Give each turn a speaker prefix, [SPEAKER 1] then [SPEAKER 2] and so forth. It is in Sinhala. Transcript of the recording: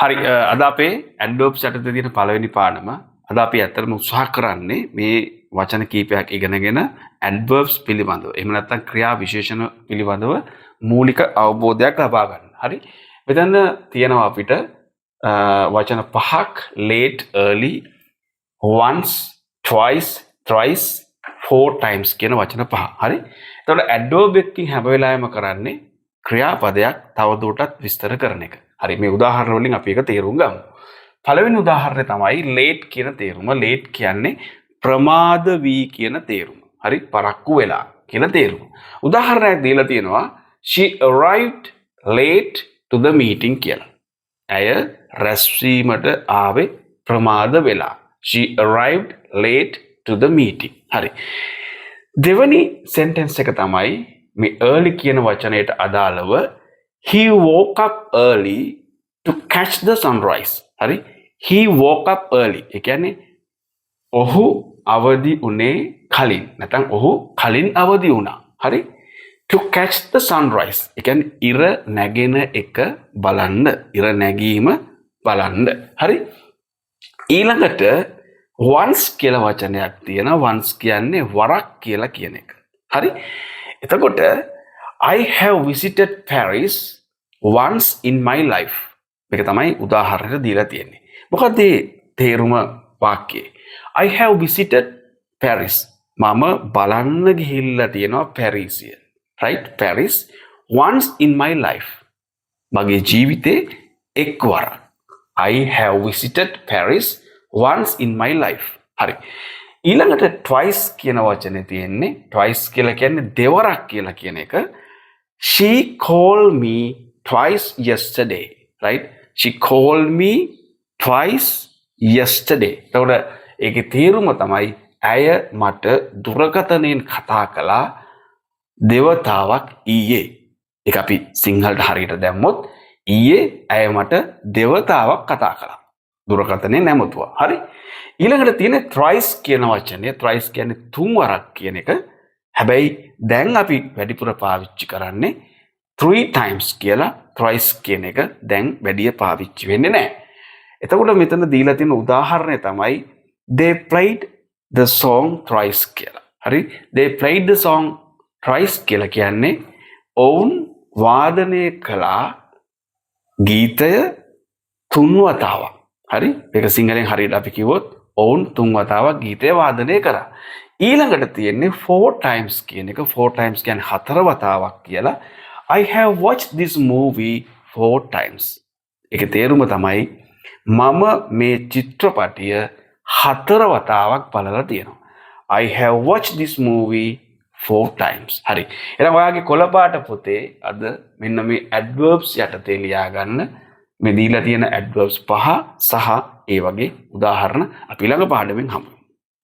[SPEAKER 1] හරි අද අපේ ඇඩ්වර්බ්ස් යටතේ තියෙන පළවෙනි පාඩම අද අපි ඇත්තටම උත්සාහ කරන්නේ මේ වචන කීපයක් ඉගෙනගෙන ඇඩ්වර්බ්ස් පිළිබඳව එහෙම නැත්නම් ක්‍රියා විශේෂණ පිළිබඳව මූලික අවබෝධයක් ලබා ගන්න. හරි. මෙතන තියෙනවා අපිට වචන පහක් late, early, once, twice, thrice, four times කියන වචන පහ. හරි. එතකොට ඇඩ්වර්බ් එකකින් හැම වෙලාවෙම කරන්නේ ක්‍රියාපදයක් තවදුරටත් විස්තර කරන එක. හරි මේ උදාහරණ වලින් අපි එක තේරුම් ගමු. පළවෙනි උදාහරණය තමයි late කියන තේරුම. late කියන්නේ ප්‍රමාද වී කියන තේරුම. හරි පරක්කු වෙලා කියන තේරුම. උදාහරණයක් දීලා තියෙනවා she arrived late to the meeting කියලා. ඇය රැස්වීමට ආවේ ප්‍රමාද වෙලා. she arrived late to the meeting. හරි. දෙවැනි sentence එක තමයි මේ early කියන වචනයට අදාළව he woke up early to catch the sunrise. හරි. he woke up early. ඒ කියන්නේ ඔහු අවදි උනේ කලින්. නැත්නම් ඔහු කලින් අවදි වුණා. හරි. to catch the sunrise. ඒ කියන්නේ ඉර නැගෙන එක බලන්න. ඉර නැගීම බලන්න. හරි. ඊළඟට once කියලා වචනයක් තියෙනවා. once කියන්නේ වරක් කියලා කියන එක. හරි. එතකොට I have visited Paris once in my life. මේක තමයි උදාහරණයක් දීලා තියෙන්නේ. මොකද මේ තේරුම වාක්‍යයේ I have visited Paris. මම බලන්න ගිහිල්ලා තියෙනවා පැරිසිය. right? Paris once in my life. මගේ ජීවිතේ එක්වර. I have visited Paris once in my life. හරි. ඊළඟට twice කියන වචනේ තියෙන්නේ twice කියලා කියන්නේ දෙවරක් කියලා කියන එක. She called me twice yesterday. right? She called me twice yesterday. එතකොට ඒකේ තේරුම තමයි ඇය මට දුරකථනයෙන් කතා කළා දෙවතාවක් ඊයේ. ඒක අපි සිංහලට හරියට දැම්මොත් ඊයේ ඇය මට දෙවතාවක් කතා කළා. දුරකථනයෙන් නැමතුවා. හරි. ඊළඟට තියෙන thrice කියන වචනේ thrice කියන්නේ තුන් වරක් කියන එක. හැබැයි දැන් අපි වැඩිපුර පාවිච්චි කරන්නේ three times කියලා thrice කියන එක දැන් වැඩි පාවිච්චි වෙන්නේ නැහැ. එතකොට මෙතන දීලා තියෙන උදාහරණය තමයි they played the song thrice කියලා. හරි. they played the song thrice කියලා කියන්නේ ඔවුන් වාදනය කළා ගීතය තුන් වතාවක්. හරි. මේක සිංහලෙන් හරියට අපි කිව්වොත් ඔවුන් තුන් වතාවක් ගීතය වාදනය කරා. ඊළඟට තියෙන්නේ four times කියන එක. four times කියන්නේ හතර වතාවක් කියලා. I have watched this movie four times. ඒකේ තේරුම තමයි මම මේ චිත්‍රපටය හතර වතාවක් බලලා තියෙනවා. I have watched this movie four times. හරි. එහෙනම් ඔයාගේ කොළපාට පොතේ අද මෙන්න මේ adverbs යටතේ ලියා ගන්න මේ දීලා තියෙන adverbs පහ සහ ඒ වගේ උදාහරණ අපි ළඟ පාඩමෙන් හමු.